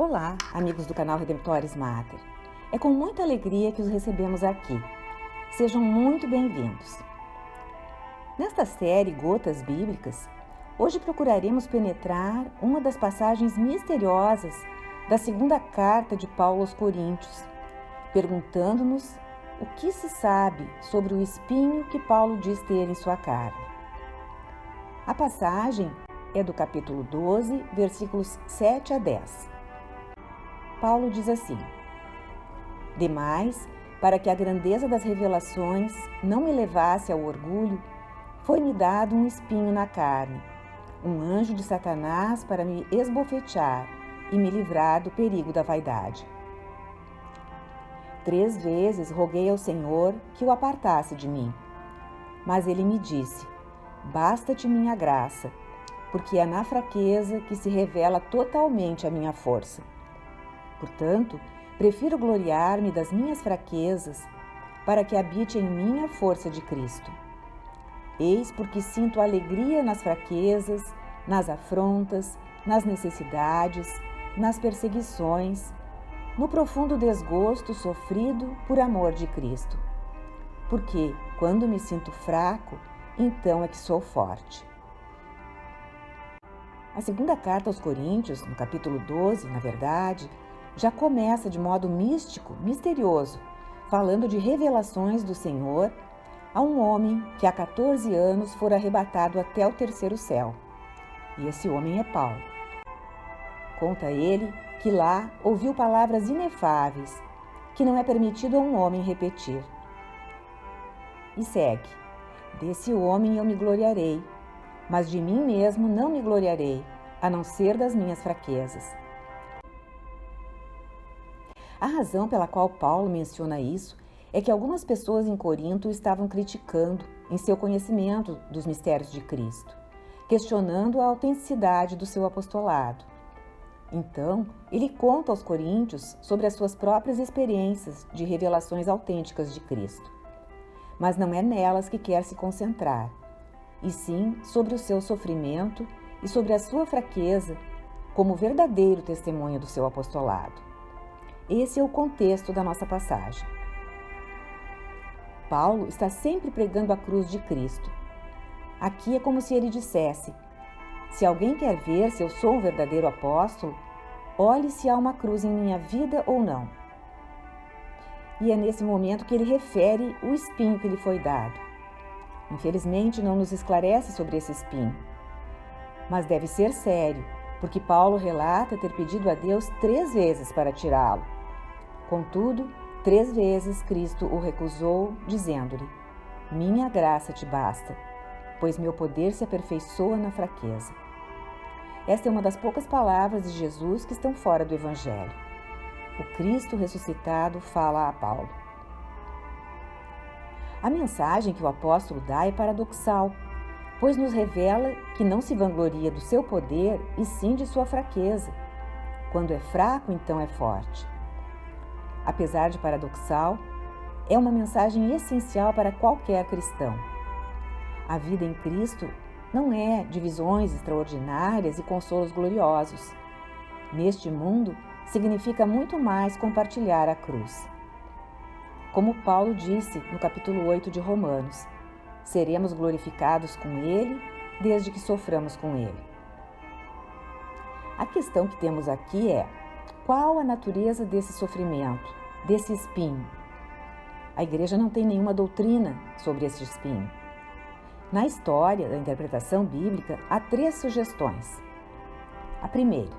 Olá, amigos do canal Redemptoris Mater. É com muita alegria que os recebemos aqui. Sejam muito bem-vindos. Nesta série Gotas Bíblicas, hoje procuraremos penetrar uma das passagens misteriosas da segunda carta de Paulo aos Coríntios, perguntando-nos o que se sabe sobre o espinho que Paulo diz ter em sua carne. A passagem é do capítulo 12, versículos 7 a 10. Paulo diz assim: Demais, para que a grandeza das revelações não me levasse ao orgulho, foi-me dado um espinho na carne, um anjo de Satanás para me esbofetear e me livrar do perigo da vaidade. 3 vezes roguei ao Senhor que o apartasse de mim. Mas ele me disse: Basta-te minha graça, porque é na fraqueza que se revela totalmente a minha força. Portanto, prefiro gloriar-me das minhas fraquezas, para que habite em mim a força de Cristo. Eis porque sinto alegria nas fraquezas, nas afrontas, nas necessidades, nas perseguições, no profundo desgosto sofrido por amor de Cristo. Porque, quando me sinto fraco, então é que sou forte. A segunda carta aos Coríntios, no capítulo 12, na verdade, já começa de modo místico, misterioso, falando de revelações do Senhor a um homem que há 14 anos fora arrebatado até o 3º céu. E esse homem é Paulo. Conta ele que lá ouviu palavras inefáveis, que não é permitido a um homem repetir. E segue: Desse homem eu me gloriarei, mas de mim mesmo não me gloriarei, a não ser das minhas fraquezas. A razão pela qual Paulo menciona isso é que algumas pessoas em Corinto estavam criticando em seu conhecimento dos mistérios de Cristo, questionando a autenticidade do seu apostolado. Então, ele conta aos coríntios sobre as suas próprias experiências de revelações autênticas de Cristo. Mas não é nelas que quer se concentrar, e sim sobre o seu sofrimento e sobre a sua fraqueza como verdadeiro testemunho do seu apostolado. Esse é o contexto da nossa passagem. Paulo está sempre pregando a cruz de Cristo. Aqui é como se ele dissesse: se alguém quer ver se eu sou um verdadeiro apóstolo, olhe se há uma cruz em minha vida ou não. E é nesse momento que ele refere o espinho que lhe foi dado. Infelizmente, não nos esclarece sobre esse espinho. Mas deve ser sério, porque Paulo relata ter pedido a Deus 3 vezes para tirá-lo. Contudo, 3 vezes Cristo o recusou, dizendo-lhe: Minha graça te basta, pois meu poder se aperfeiçoa na fraqueza. Esta é uma das poucas palavras de Jesus que estão fora do Evangelho. O Cristo ressuscitado fala a Paulo. A mensagem que o apóstolo dá é paradoxal, pois nos revela que não se vangloria do seu poder e sim de sua fraqueza. Quando é fraco, então é forte. Apesar de paradoxal, é uma mensagem essencial para qualquer cristão. A vida em Cristo não é divisões extraordinárias e consolos gloriosos. Neste mundo, significa muito mais compartilhar a cruz. Como Paulo disse no capítulo 8 de Romanos, seremos glorificados com Ele desde que soframos com Ele. A questão que temos aqui é: qual a natureza desse sofrimento, desse espinho? A igreja não tem nenhuma doutrina sobre esse espinho. Na história da interpretação bíblica, há 3 sugestões. A primeira: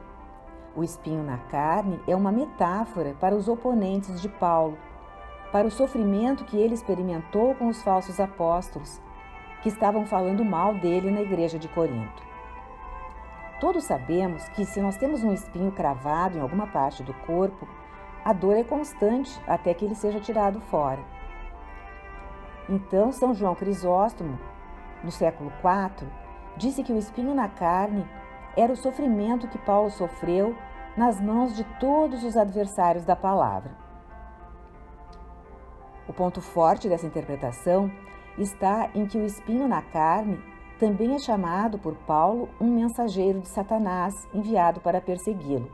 o espinho na carne é uma metáfora para os oponentes de Paulo, para o sofrimento que ele experimentou com os falsos apóstolos, que estavam falando mal dele na igreja de Corinto. Todos sabemos que se nós temos um espinho cravado em alguma parte do corpo, a dor é constante até que ele seja tirado fora. Então, São João Crisóstomo, no século IV, disse que o espinho na carne era o sofrimento que Paulo sofreu nas mãos de todos os adversários da palavra. O ponto forte dessa interpretação está em que o espinho na carne também é chamado por Paulo um mensageiro de Satanás enviado para persegui-lo.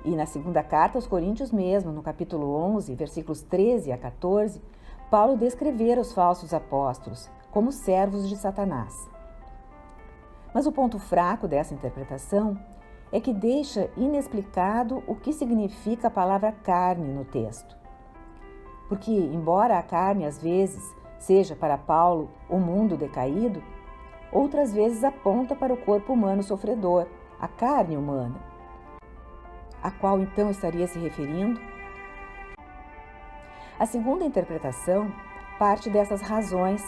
E na segunda carta aos Coríntios mesmo, no capítulo 11, versículos 13 a 14, Paulo descrevera os falsos apóstolos como servos de Satanás. Mas o ponto fraco dessa interpretação é que deixa inexplicado o que significa a palavra carne no texto. Porque, embora a carne às vezes seja para Paulo o mundo decaído, outras vezes aponta para o corpo humano sofredor, a carne humana. A qual então estaria se referindo? A segunda interpretação parte dessas razões,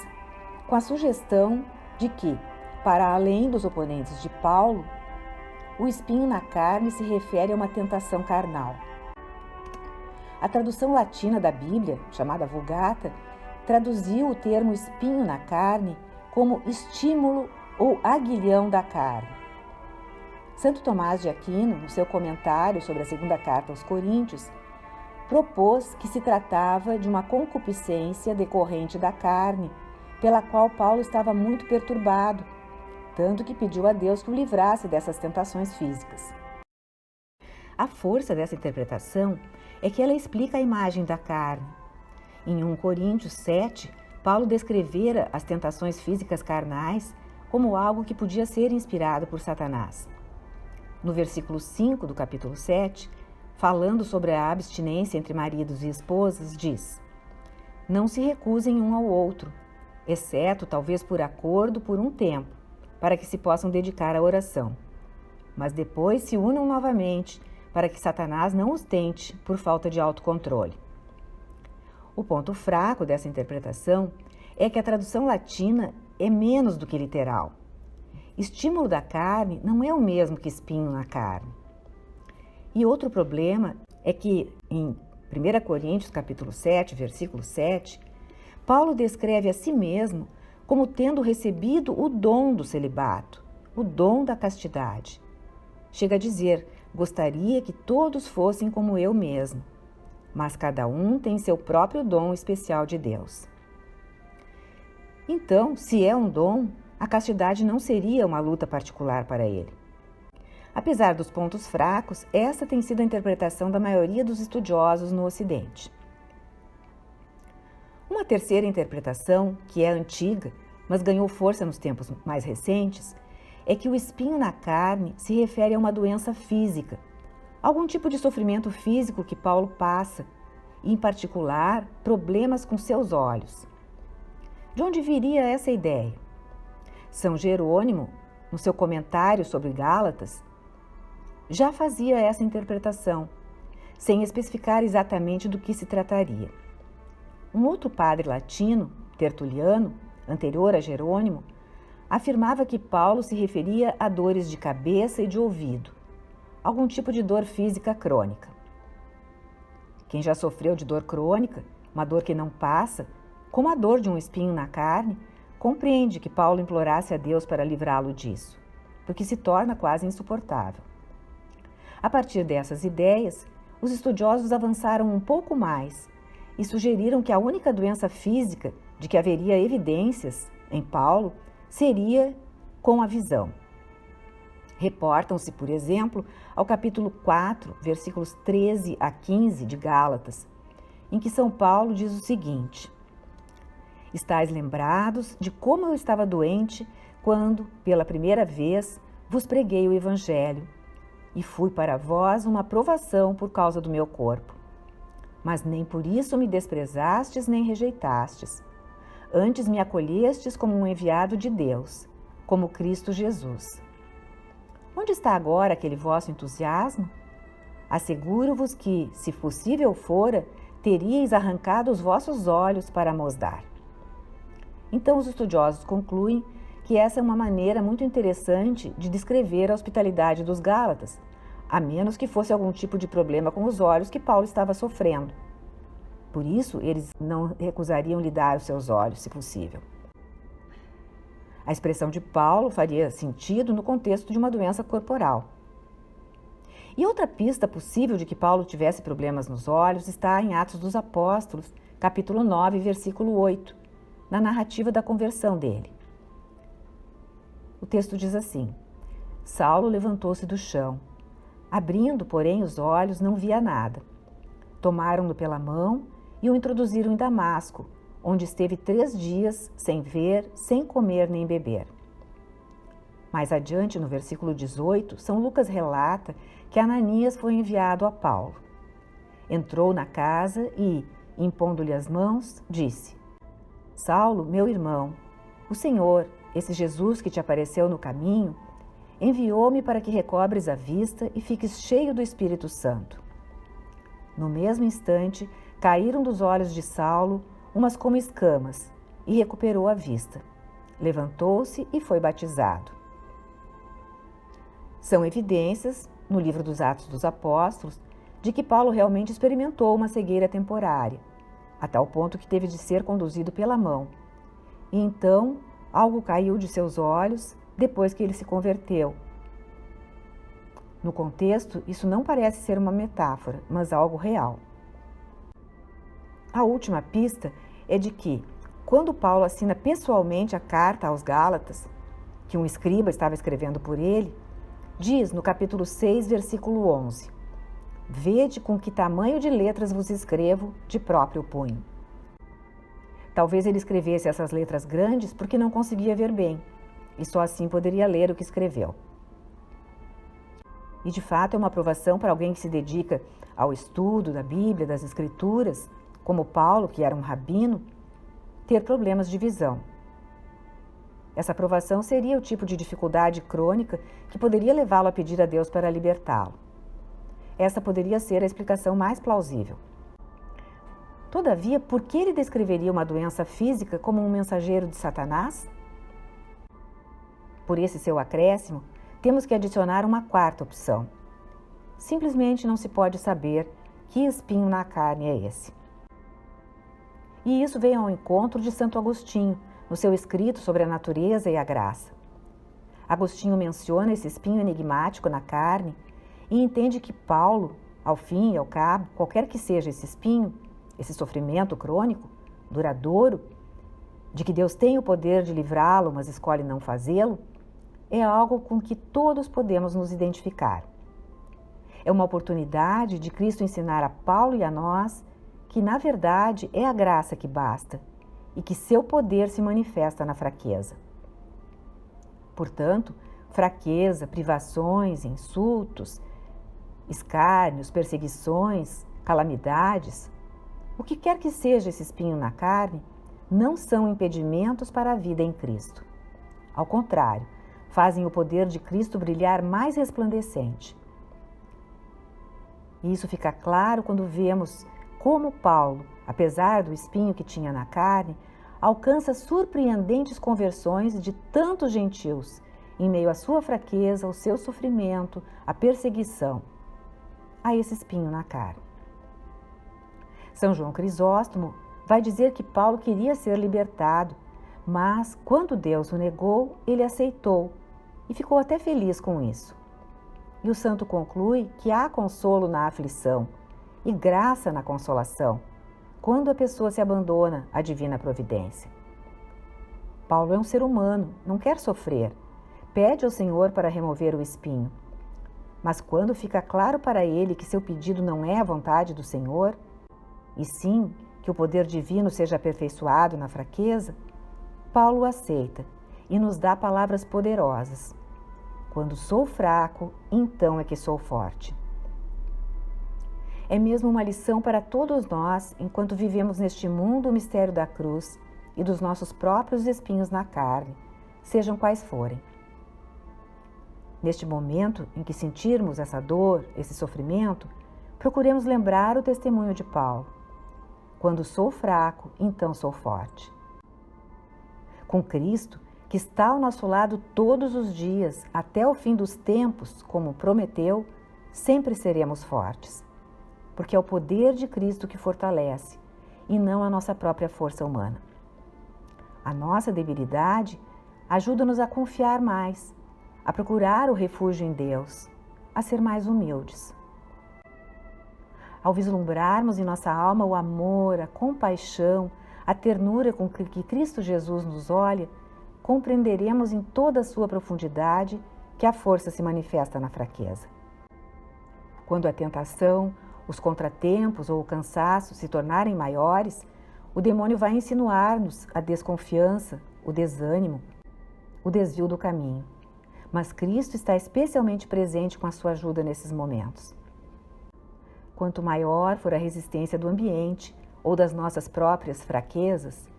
com a sugestão de que, para além dos oponentes de Paulo, o espinho na carne se refere a uma tentação carnal. A tradução latina da Bíblia, chamada Vulgata, traduziu o termo espinho na carne como estímulo ou aguilhão da carne. Santo Tomás de Aquino, no seu comentário sobre a segunda carta aos Coríntios, propôs que se tratava de uma concupiscência decorrente da carne, pela qual Paulo estava muito perturbado, tanto que pediu a Deus que o livrasse dessas tentações físicas. A força dessa interpretação é que ela explica a imagem da carne. Em 1 Coríntios 7, Paulo descrevera as tentações físicas carnais como algo que podia ser inspirado por Satanás. No versículo 5 do capítulo 7, falando sobre a abstinência entre maridos e esposas, diz: "Não se recusem um ao outro, exceto talvez por acordo por um tempo, para que se possam dedicar à oração. Mas depois se unam novamente, para que Satanás não os tente por falta de autocontrole." O ponto fraco dessa interpretação é que a tradução latina é menos do que literal. Estímulo da carne não é o mesmo que espinho na carne. E outro problema é que, em 1 Coríntios capítulo 7, versículo 7, Paulo descreve a si mesmo como tendo recebido o dom do celibato, o dom da castidade. Chega a dizer: "Gostaria que todos fossem como eu mesmo, mas cada um tem seu próprio dom especial de Deus." Então, se é um dom, a castidade não seria uma luta particular para ele. Apesar dos pontos fracos, essa tem sido a interpretação da maioria dos estudiosos no Ocidente. Uma terceira interpretação, que é antiga, mas ganhou força nos tempos mais recentes, é que o espinho na carne se refere a uma doença física, algum tipo de sofrimento físico que Paulo passa, e, em particular, problemas com seus olhos. De onde viria essa ideia? São Jerônimo, no seu comentário sobre Gálatas, já fazia essa interpretação, sem especificar exatamente do que se trataria. Um outro padre latino, Tertuliano, anterior a Jerônimo, afirmava que Paulo se referia a dores de cabeça e de ouvido, algum tipo de dor física crônica. Quem já sofreu de dor crônica, uma dor que não passa, como a dor de um espinho na carne, compreende que Paulo implorasse a Deus para livrá-lo disso, porque se torna quase insuportável. A partir dessas ideias, os estudiosos avançaram um pouco mais e sugeriram que a única doença física de que haveria evidências em Paulo seria com a visão. Reportam-se, por exemplo, ao capítulo 4, versículos 13 a 15 de Gálatas, em que São Paulo diz o seguinte: "Estais lembrados de como eu estava doente quando, pela primeira vez, vos preguei o Evangelho, e fui para vós uma provação por causa do meu corpo. Mas nem por isso me desprezastes nem rejeitastes. Antes me acolhestes como um enviado de Deus, como Cristo Jesus. Onde está agora aquele vosso entusiasmo? Asseguro-vos que, se possível fora, teríeis arrancado os vossos olhos para mos dar." Então os estudiosos concluem que essa é uma maneira muito interessante de descrever a hospitalidade dos Gálatas, a menos que fosse algum tipo de problema com os olhos que Paulo estava sofrendo. Por isso, eles não recusariam lhe dar os seus olhos, se possível. A expressão de Paulo faria sentido no contexto de uma doença corporal. E outra pista possível de que Paulo tivesse problemas nos olhos está em Atos dos Apóstolos, capítulo 9, versículo 8, na narrativa da conversão dele. O texto diz assim: "Saulo levantou-se do chão, Abrindo, porém, os olhos, não via nada. Tomaram-no pela mão e o introduziram em Damasco, onde esteve 3 dias sem ver, sem comer nem beber. Mais adiante, no versículo 18, São Lucas relata que Ananias foi enviado a Paulo. Entrou na casa e, impondo-lhe as mãos, disse: Saulo, meu irmão, o Senhor, esse Jesus que te apareceu no caminho, enviou-me para que recobres a vista e fiques cheio do Espírito Santo. No mesmo instante, caíram dos olhos de Saulo umas como escamas e recuperou a vista. Levantou-se e foi batizado. São evidências, no livro dos Atos dos Apóstolos, de que Paulo realmente experimentou uma cegueira temporária, a tal ponto que teve de ser conduzido pela mão. E então, algo caiu de seus olhos depois que ele se converteu. No contexto, isso não parece ser uma metáfora, mas algo real. A última pista é de que, quando Paulo assina pessoalmente a carta aos Gálatas, que um escriba estava escrevendo por ele, diz no capítulo 6, versículo 11: Vede com que tamanho de letras vos escrevo de próprio punho. Talvez ele escrevesse essas letras grandes porque não conseguia ver bem, e só assim poderia ler o que escreveu. E de fato é uma aprovação para alguém que se dedica ao estudo da Bíblia, das Escrituras, como Paulo, que era um rabino, ter problemas de visão. Essa aprovação seria o tipo de dificuldade crônica que poderia levá-lo a pedir a Deus para libertá-lo. Essa poderia ser a explicação mais plausível. Todavia, por que ele descreveria uma doença física como um mensageiro de Satanás? Por esse seu acréscimo, temos que adicionar uma quarta opção. Simplesmente não se pode saber que espinho na carne é esse. E isso vem ao encontro de Santo Agostinho, no seu escrito sobre a natureza e a graça. Agostinho menciona esse espinho enigmático na carne e entende que Paulo, ao fim e ao cabo, qualquer que seja esse espinho, esse sofrimento crônico, duradouro, de que Deus tem o poder de livrá-lo, mas escolhe não fazê-lo, é algo com que todos podemos nos identificar. É uma oportunidade de Cristo ensinar a Paulo e a nós que, na verdade, é a graça que basta e que seu poder se manifesta na fraqueza. Portanto, fraqueza, privações, insultos, escárnios, perseguições, calamidades, o que quer que seja esse espinho na carne, não são impedimentos para a vida em Cristo. Ao contrário, fazem o poder de Cristo brilhar mais resplandecente. E isso fica claro quando vemos como Paulo, apesar do espinho que tinha na carne, alcança surpreendentes conversões de tantos gentios, em meio à sua fraqueza, ao seu sofrimento, à perseguição, a esse espinho na carne. São João Crisóstomo vai dizer que Paulo queria ser libertado, mas quando Deus o negou, ele aceitou e ficou até feliz com isso. E o santo conclui que há consolo na aflição e graça na consolação, quando a pessoa se abandona à divina providência. Paulo é um ser humano, não quer sofrer, pede ao Senhor para remover o espinho. Mas quando fica claro para ele que seu pedido não é a vontade do Senhor, e sim que o poder divino seja aperfeiçoado na fraqueza, Paulo aceita e nos dá palavras poderosas. Quando sou fraco, então é que sou forte. É mesmo uma lição para todos nós, enquanto vivemos neste mundo o mistério da cruz e dos nossos próprios espinhos na carne, sejam quais forem. Neste momento em que sentirmos essa dor, esse sofrimento, procuremos lembrar o testemunho de Paulo. Quando sou fraco, então sou forte. Com Cristo, que está ao nosso lado todos os dias, até o fim dos tempos, como prometeu, sempre seremos fortes. Porque é o poder de Cristo que fortalece, e não a nossa própria força humana. A nossa debilidade ajuda-nos a confiar mais, a procurar o refúgio em Deus, a ser mais humildes. Ao vislumbrarmos em nossa alma o amor, a compaixão, a ternura com que Cristo Jesus nos olha, compreenderemos em toda a sua profundidade que a força se manifesta na fraqueza. Quando a tentação, os contratempos ou o cansaço se tornarem maiores, o demônio vai insinuar-nos a desconfiança, o desânimo, o desvio do caminho. Mas Cristo está especialmente presente com a sua ajuda nesses momentos. Quanto maior for a resistência do ambiente ou das nossas próprias fraquezas,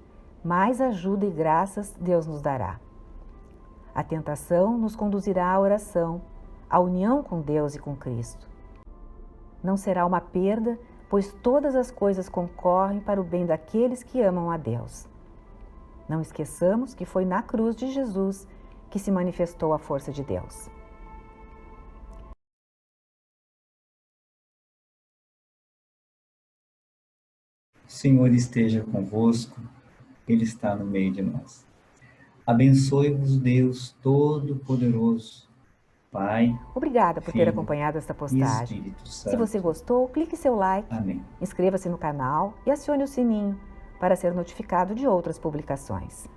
mais ajuda e graças Deus nos dará. A tentação nos conduzirá à oração, à união com Deus e com Cristo. Não será uma perda, pois todas as coisas concorrem para o bem daqueles que amam a Deus. Não esqueçamos que foi na cruz de Jesus que se manifestou a força de Deus. O Senhor esteja convosco, Ele está no meio de nós. Abençoe-vos, Deus Todo-Poderoso, Pai, Obrigada por ter Filho acompanhado esta e postagem. Espírito Se Santo. você gostou, clique seu like, Amém. inscreva-se no canal e acione o sininho para ser notificado de outras publicações.